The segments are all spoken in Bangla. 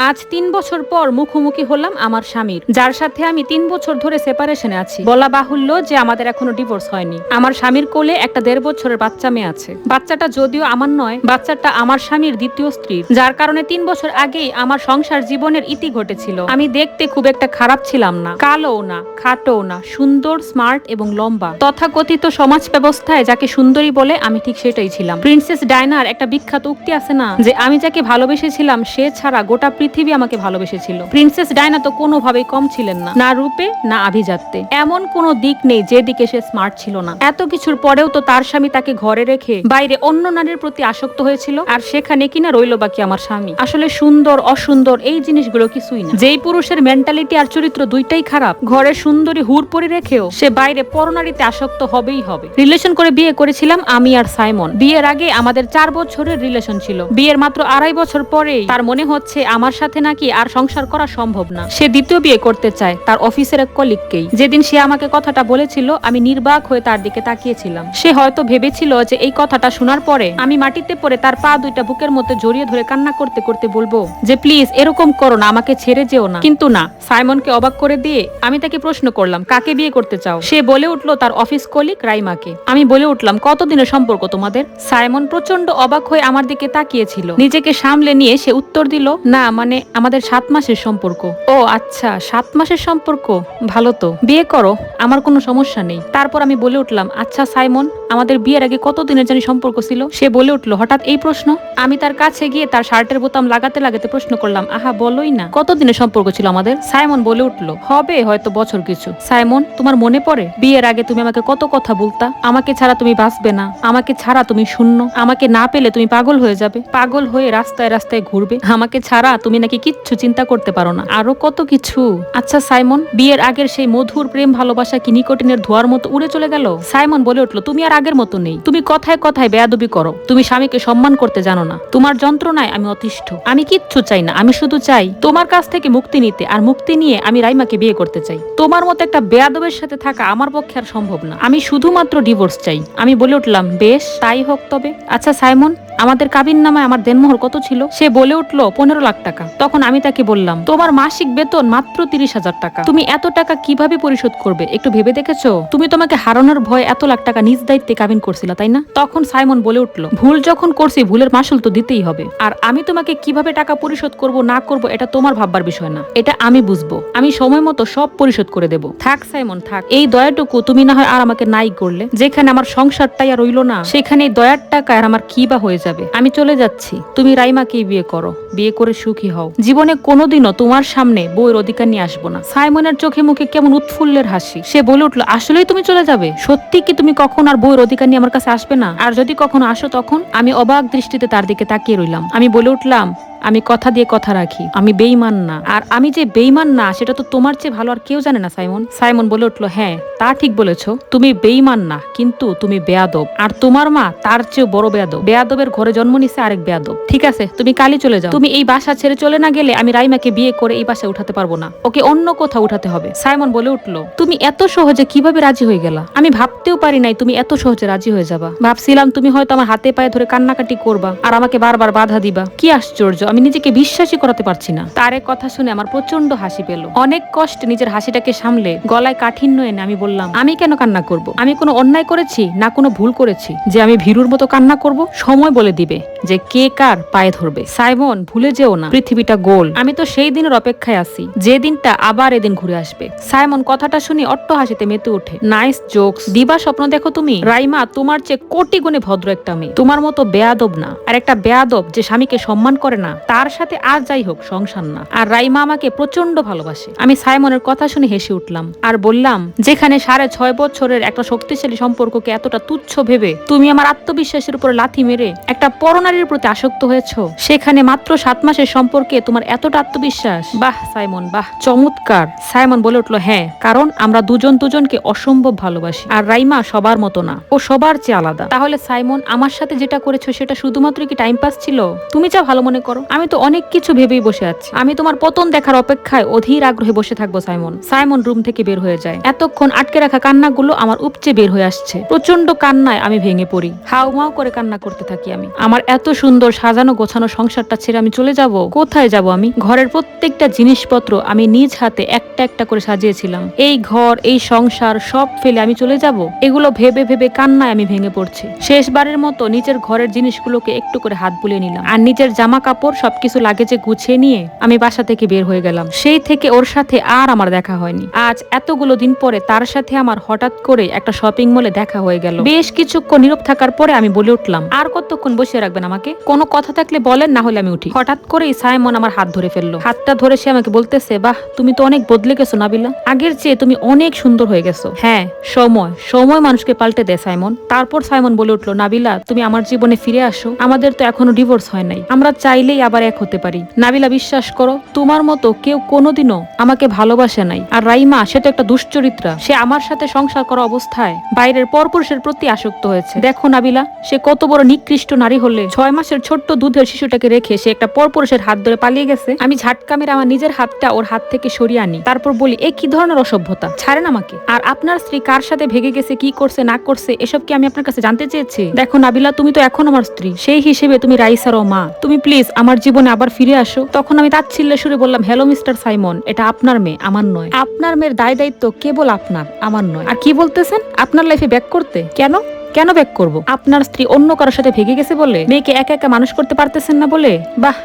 আজ ৩ বছর পর মুখোমুখি হলাম আমার স্বামীর, যার সাথে আমি ৩ বছর ধরে সেপারেশনে আছি। বলা বাহুল্য যে আমাদের এখনো ডিভোর্স হয়নি। আমার স্বামীর কোলে একটা ১.৫ বছরের বাচ্চা মেয়ে আছে। বাচ্চাটা যদিও আমার নয়, বাচ্চাটা আমার স্বামীর দ্বিতীয় স্ত্রীর, যার কারণে ৩ বছর আগেই আমার সংসার জীবনের ইতি ঘটেছিল। আমি দেখতে খুব একটা খারাপ ছিলাম না, কালোও না, খাটোও না, সুন্দর, স্মার্ট এবং লম্বা। তথাকথিত সমাজ ব্যবস্থায় যাকে সুন্দরী বলে আমি ঠিক সেটাই ছিলাম। প্রিন্সেস ডায়নার একটা বিখ্যাত উক্তি আছে না, যে আমি যাকে ভালোবেসেছিলাম সে ছাড়া গোটা পৃথিবী আমাকে ভালোবেসেছিল। প্রিন্সেস ডায়না তো কোনোভাবেই কম ছিলেন না, না রূপে না আভিজাত্যে। এমন কোনো দিক নেই যে দিকে সে স্মার্ট ছিল না। এত কিছুর পরেও তো তার স্বামী তাকে ঘরে রেখে বাইরে অন্য নারীর প্রতি আসক্ত হয়েছিল, আর সেখানে কিনা রইল বাকি আমার স্বামী। আসলে সুন্দর অসুন্দর এই জিনিসগুলো কিছুই না। যেই পুরুষের মেন্টালিটি আর চরিত্র দুইটাই খারাপ, ঘরে সুন্দরী হুর পরে রেখেও সে বাইরে পরনারীতে আসক্ত হবেই হবে। রিলেশন করে বিয়ে করেছিলাম আমি আর সাইমন। বিয়ের আগে আমাদের ৪ বছরের রিলেশন ছিল। বিয়ের মাত্র ২.৫ বছর পরেই তার মনে হচ্ছে আমার সাথে নাকি আর সংসার করা সম্ভব না। সে দ্বিতীয় বিয়ে করতে চায় তার অফিসের এক কলিগকেই। যেদিন সে আমাকে কথাটা বলেছিল আমি নির্বাক হয়ে তার দিকে তাকিয়েছিলাম। সে হয়তো ভেবেছিল যে এই কথাটা শোনার পরে আমি মাটিতে পড়ে তার পা দুইটা বুকের মধ্যে জড়িয়ে ধরে কান্না করতে করতে বলবো যে প্লিজ এরকম করো না, আমাকে ছেড়ে যেও না। কিন্তু না, সাইমনকে অবাক করে দিয়ে আমি তাকে প্রশ্ন করলাম কাকে বিয়ে করতে চাও। সে বলে উঠলো তার অফিস কলিগ রাইমাকে। আমি বলে উঠলাম কতদিনের সম্পর্ক তোমাদের? সাইমন প্রচন্ড অবাক হয়ে আমার দিকে তাকিয়েছিল। নিজেকে সামলে নিয়ে সে উত্তর দিল, না মানে আমাদের ৭ মাসের সম্পর্ক। ও আচ্ছা, ৭ মাসের সম্পর্ক, ভালো তো, বিয়ে করো, আমার কোনো সমস্যা নেই। তারপর আমি বলে উঠলাম আচ্ছা সাইমন, আমাদের বিয়ের আগে কতদিনের জানি সম্পর্ক ছিল? সে বলে উঠলো হঠাৎ এই প্রশ্ন। আমি তার কাছে গিয়ে তার শার্টের বোতাম লাগাতে লাগাতে প্রশ্ন করলাম, আহা বলোই না, কতদিনের সম্পর্ক ছিল আমাদের? সাইমন বলে উঠলো হবে হয়তো বছর কিছু। সাইমন, তোমার মনে পড়ে বিয়ের আগে তুমি আমাকে কত কথা বলতা? আমাকে ছাড়া তুমি বাঁচবে না, আমাকে ছাড়া তুমি শূন্য, আমাকে না পেলে তুমি পাগল হয়ে যাবে, পাগল হয়ে রাস্তায় রাস্তায় ঘুরবে, আমাকে ছাড়া তুমি নাকি কিচ্ছু চিন্তা করতে পারো না, আরো কত কিছু। আচ্ছা সাইমন, বিয়ের আগের সেই মধুর প্রেম ভালোবাসা কি নিকোটিনের ধোয়ার মতো উড়ে চলে গেল? সাইমন বলে উঠলো তুমি আর আগের মতো নেই, তুমি কথায় কথায় বেয়াদবি করো, তুমি স্বামীকে সম্মান করতে জানো না, তোমার যন্ত্রণায় আমি অতিষ্ঠ। আমি কিচ্ছু চাই না, আমি শুধু চাই তোমার কাছ থেকে মুক্তি নিতে, আর মুক্তি নিয়ে আমি রাইমাকে বিয়ে করতে চাই। তোমার মতো একটা বেয়াদবের সাথে থাকা আমার পক্ষে আর সম্ভব না, আমি শুধুমাত্র ডিভোর্স চাই। আমি বলে উঠলাম বেশ, তাই হোক তবে। আচ্ছা সাইমন, আমাদের কাবিন নামায় আমার দেনমোহর কত ছিল? সে বলে উঠলো ১৫ লাখ টাকা। তখন আমি তাকে বললাম তোমার মাসিক বেতন মাত্র ৩০,০০০ টাকা, তুমি এত টাকা কিভাবে পরিশোধ করবে একটু ভেবে দেখেছো? তুমি তোমাকে হারানোর ভয় এত লাখ টাকা নিজ দায়িত্বে কাবিন করছিলা তাই না? তখন সাইমন বলে উঠলো ভুল যখন করছি ভুলের মাসুল তো দিতেই হবে, আর আমি তোমাকে কিভাবে টাকা পরিশোধ করব না করব এটা তোমার ভাববার বিষয় না, এটা আমি বুঝবো, আমি সময় মতো সব পরিশোধ করে দেব। থাক সাইমন থাক, এই দয়াটুকু তুমি না হয় আর আমাকে নাই করলে, যেখানে আমার সংসারটাই আর রইল না সেখানে এই দয়ার টাকা আর আমার কি বা হয়ে যাবে। আমি চলে যাচ্ছি, তুমি রাইমাকেই বিয়ে করো, বিয়ে করে সুখী হও। জীবনে কোনোদিনও তোমার সামনে বউয়ের অধিকার নিয়ে আসবো না। সাইমনের চোখে মুখে কেমন উৎফুল্লের হাসি। সে বলে উঠলো আসলেই তুমি চলে যাবে? সত্যি কি তুমি কখন আর বউয়ের অধিকার নিয়ে আমার কাছে আসবে না? আর যদি কখনো আসো তখন? আমি অবাক দৃষ্টিতে তার দিকে তাকিয়ে রইলাম। আমি বলে উঠলাম আমি কথা দিয়ে কথা রাখি, আমি বেঈমান না, আর আমি যে বেঈমান না সেটা তো তোমার চেয়ে ভালো আর কেউ জানে না সাইমন। সাইমন বলে উঠলো হ্যাঁ তা ঠিক বলেছো, তুমি বেঈমান না কিন্তু তুমি বেয়াদব, আর তোমার মা তার চেয়েও বড় বেয়াদব। বেয়াদবের ঘরে জন্ম নিছে আরেক বেয়াদব। ঠিক আছে তুমি কালই চলে যাও, তুমি এই বাসা ছেড়ে চলে না গেলে আমি রাইমাকে বিয়ে করে এই বাসায় উঠাতে পারবো না, ওকে অন্য কোথাও উঠাতে হবে। সাইমন বলে উঠলো তুমি এত সহজে কিভাবে রাজি হয়ে গেলা? আমি ভাবতেও পারি নাই তুমি এত সহজে রাজি হয়ে যাবা। ভাবছিলাম তুমি হয়তো আমার হাতে পায়ে ধরে কান্নাকাটি করবা আর আমাকে বারবার বাধা দিবা। কি আশ্চর্য, আমি নিজেকে বিশ্বাসই করাতে পারছি না। তার এক কথা শুনে আমার প্রচন্ড হাসি পেল। অনেক কষ্টে নিজের হাসিটাকে সামলে গলায় কাঠিন্য এনে আমি বললাম আমি কেন কান্না করব? আমি কোনো অন্যায় করেছি না কোনো ভুল করেছি যে আমি ভীরুর মতো কান্না করব? সময় বলে দিবে যে কে কার পায়ে ধরবে। সাইমন ভুলে যেও না পৃথিবীটা গোল, আমি তো সেই দিনের অপেক্ষায় আছি যে দিনটা আবার এদিন ঘুরে আসবে। সাইমন কথাটা শুনে অট্ট হাসিতে মেতে ওঠে। নাইস জোকস, দিবা স্বপ্ন দেখো তুমি। রাইমা তোমার চেয়ে কোটি গুণে ভদ্র একটা মেয়ে, তোমার মতো বেয়াদব না। আর একটা বেয়াদব যে স্বামীকে সম্মান করে না তার সাথে আর যাই হোক সংসার না। আর রাইমা আমাকে প্রচন্ড ভালোবাসে। আমি সাইমনের কথা শুনে হেসে উঠলাম আর বললাম যেখানে ৬.৫ বছরের একটা শক্তিশালী সম্পর্ককে এতটা তুচ্ছ ভেবে তুমি আমার আত্মবিশ্বাসের উপর লাথি মেরে একটা পরনারীর প্রতি আসক্ত হয়েছো, সেখানে মাত্র ৭ মাসের সম্পর্কে তোমার এতটা আত্মবিশ্বাস। বাহ সাইমন বাহ, চমৎকার। সাইমন বলে উঠলো হ্যাঁ, কারণ আমরা দুজন দুজনকে অসম্ভব ভালোবাসি, আর রাইমা সবার মতো না, ও সবার চেয়ে আলাদা। তাহলে সাইমন আমার সাথে যেটা করেছো সেটা শুধুমাত্র কি টাইম পাস ছিল? তুমি যা ভালো মনে করো। আমি তো অনেক কিছু ভেবেই বসে আছি। আমি তোমার পতন দেখার অপেক্ষায় অধীর আগ্রহে বসে থাকবো সাইমন। সাইমন রুম থেকে বের হয়ে যায়। এতক্ষণ আটকে রাখা কান্নাগুলো আমার উপচে বের হয়ে আসছে। প্রচন্ড কান্নায় আমি ভেঙে পড়ি। হাউমাউ করে কান্না করতে থাকি আমি। আমার এত সুন্দর সাজানো গোছানো সংসারটা ছেড়ে আমি চলে যাব? কোথায় যাব আমি? ঘরের প্রত্যেকটা জিনিসপত্র আমি নিজ হাতে একটা একটা করে সাজিয়েছিলাম। এই ঘর, এই সংসার সব ফেলে আমি চলে যাব? এগুলো ভেবে ভেবে কান্নায় আমি ভেঙে পড়ছি। শেষবারের মতো নিজের ঘরের জিনিসগুলোকে একটু করে হাত বুলিয়ে নিলাম, আর নিজের জামা কাপড় সবকিছু লাগেজে গুছিয়ে নিয়ে আমি বাসা থেকে বের হয়ে গেলাম। সেই থেকে ওর সাথে আর আমার দেখা হয়নি। আজ এতগুলো দিন পরে তার সাথে আমার হঠাৎ করে একটা শপিং মলে দেখা হয়ে গেল। বেশ কিছুক্ষণ নীরব থাকার পরে আমি বলে উঠলাম, আর কতক্ষণ বসিয়ে রাখবেন আমাকে? কোনো কথা থাকলে বলেন, না হলে আমি উঠি। হঠাৎ করেই সাইমন আমার হাত ধরে ফেললো। হাতটা ধরে সে আমাকে বলতেছে, বাহ, তুমি তো অনেক বদলে গেছো নাবিলা। আগের চেয়ে তুমি অনেক সুন্দর হয়ে গেছো। হ্যাঁ, সময় সময় মানুষকে পাল্টে দেয় সাইমন। তারপর সাইমন বলে উঠলো, নাবিলা, তুমি আমার জীবনে ফিরে আসো। আমাদের তো এখনো ডিভোর্স হয় নাই। আমরা চাইলেই আবার এক হতে পারি। নাবিলা, বিশ্বাস করো, তোমার মতো কেউ কোনোদিনও আমাকে ভালোবাসে নাই। আর রাইমা, সে তো একটা দুশ্চরিত্রা। সে আমার সাথে সংসার করা অবস্থায় বাইরের পরপুরুষের প্রতি আসক্ত হয়েছে। দেখো নাবিলা, সে কত বড় নিকৃষ্ট নারী হলে 6 মাসের ছোট্ট দুধের শিশুটাকে রেখে সে একটা পরপুরুষের হাত ধরে পালিয়ে গেছে। আমি ঝাটকা মেরে আমার নিজের হাতটা ওর হাত থেকে সরিয়ে আনি। তারপর বলি, এ কি ধরনের অসভ্যতা? ছাড়েন আমাকে। আর আপনার স্ত্রী কার সাথে ভেগে গেছে, কি করছে না করছে, এসব কি আমি আপনার কাছে জানতে চেয়েছি? দেখো নাবিলা, তুমি তো এখন আমার স্ত্রী। সেই হিসেবে তুমি রাইসারও মা। তুমি প্লিজ আমার জীবনে আবার ফিরে আসো। তখন আমি তাচ্ছিল্যে সুরে বললাম, হ্যালো মিস্টার সাইমন, এটা আপনার মেয়ে, আমার নয়। আপনার মেয়ের দায় দায়িত্ব কেবল আপনার, আমার নয়। আর কি বলতেছেন? আপনার লাইফে ব্যাক করতে? কেন কেন ব্যাক করব? আপনার স্ত্রী অন্য কারোর সাথে ভেগে গেছে বলে? মেয়েকে একা একা মানুষ করতে পারতেছেন না বলে? বাহ,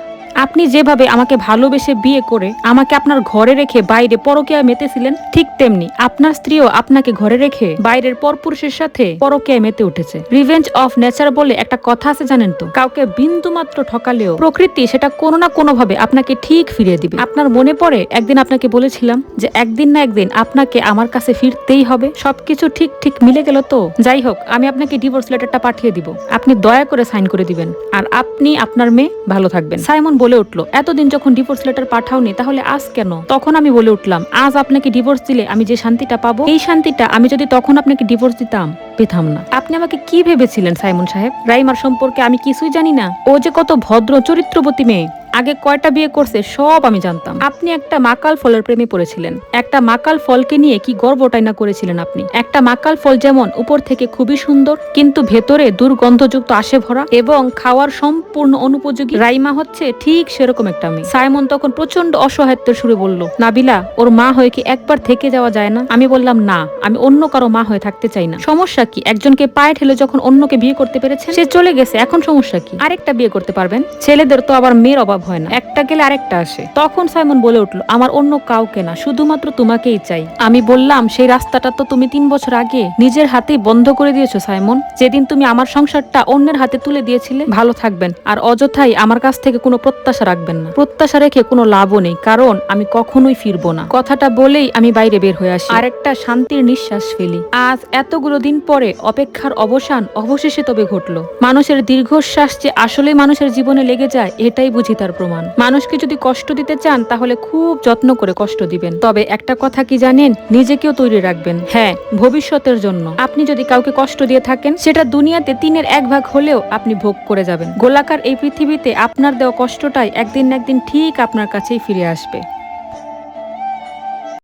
আপনি যেভাবে আমাকে ভালোবেসে বিয়ে করে আমাকে আপনার ঘরে রেখে বাইরে পরকীয়ায় মেতেছিলেন, ঠিক তেমনি আপনার স্ত্রীও আপনাকে ঘরে রেখে বাইরের পরপুরুষের সাথে পরকীয়ায় মেতে উঠেছে। রিভেঞ্জ অফ নেচার বলে একটা কথা আছে, জানেন তো? কাউকে বিন্দু মাত্র ঠকালেও প্রকৃতি সেটা কোনো না কোনো ভাবে আপনাকে ঠিক ফিরিয়ে দিবে। আপনার মনে পড়ে একদিন আপনাকে বলেছিলাম যে একদিন না একদিন আপনাকে আমার কাছে ফিরতেই হবে। সবকিছু ঠিক ঠিক মিলে গেল তো? যাই হোক, আমি আপনাকে ডিভোর্স লেটারটা পাঠিয়ে দিব। আপনি দয়া করে সাইন করে দিবেন, আর আপনি আপনার মেয়ে ভালো থাকবেন। সাইমন বলে উঠলো, এতদিন যখন ডিভোর্স লেটার পাঠাওনি, তাহলে আজ কেন? তখন আমি বলে উঠলাম, আজ আপনাকে ডিভোর্স দিলে আমি যে শান্তিটা পাবো, এই শান্তিটা আমি যদি তখন আপনাকে ডিভোর্স দিতাম পেতাম না। আপনি আমাকে কি ভেবেছিলেন সাইমন সাহেব? রাইমার সম্পর্কে আমি কিছুই জানি না? ও যে কত ভদ্র চরিত্রবতী মেয়ে, আগে কয়টা বিয়ে করছে সব আমি জানতাম। আপনি একটা মাকাল ফলের প্রেমে পড়েছিলেন। একটা মাকাল ফলকে নিয়ে কি গর্বটাই না করেছিলেন আপনি। একটা মাকাল ফল যেমন উপর থেকে খুবই সুন্দর, কিন্তু ভেতরে দুর্গন্ধযুক্ত আশে ভরা এবং খাওয়ার সম্পূর্ণ অনুপযোগী। রাইমা হচ্ছে ঠিক সেরকম একটা মেয়ে। সাইমন তখন প্রচন্ড অসহায়ত্বের সুরে বলল, নাবিলা, ওর মা হয়ে কি একবার থেকে যাওয়া যায় না? আমি বললাম, না, আমি অন্য কারো মা হয়ে থাকতে চাই না। সমস্যা কি? একজনকে পায়ে ঠেলে যখন অন্যকে বিয়ে করতে পেরেছেন, সে চলে গেছে, এখন সমস্যা কি? আরেকটা বিয়ে করতে পারবেন। ছেলেদের তো আবার মেয়ের অভাব হয় না, একটা গেলে আরেকটা আসে। তখন সাইমন বলে উঠলো, আমার অন্য কাউকে না, শুধুমাত্র তোমাকেই চাই। আমি বললাম, সেই রাস্তাটা তো তুমি 3 বছর আগে নিজের হাতেই বন্ধ করে দিয়েছো সাইমন। যেদিন তুমি আমার সংসারটা অন্যের হাতে তুলে দিয়েছিলে। ভালো থাকবেন, আর অযথাই আমার কাছ থেকে কোনো প্রত্যাশা রাখবেন না। প্রত্যাশা রেখে কোনো লাভও নেই, কারণ আমি কখনোই ফিরবো না। কথাটা বলেই আমি বাইরে বের হয়ে আসি, আর একটা শান্তির নিঃশ্বাস ফেলি। আজ এতগুলো দিন পরে অপেক্ষার অবসান অবশেষে তবে ঘটলো। মানুষের দীর্ঘশ্বাস যে আসলে মানুষের জীবনে লেগে যায়, এটাই বুঝি তার প্রমাণ। মানুষকে যদি কষ্ট দিতে চান, তাহলে খুব যত্ন করে কষ্ট দিবেন। তবে একটা কথা কি জানেন? নিজেকেও তৈরি রাখবেন, হ্যাঁ, ভবিষ্যতের জন্য। আপনি যদি কাউকে কষ্ট দিয়ে থাকেন, সেটা দুনিয়াতে 3-এর 1 ভাগ হলেও আপনি ভোগ করে যাবেন। গোলাকার এই পৃথিবীতে আপনার দেওয়া কষ্টটাই একদিন না একদিন ঠিক আপনার কাছেই ফিরে আসবে।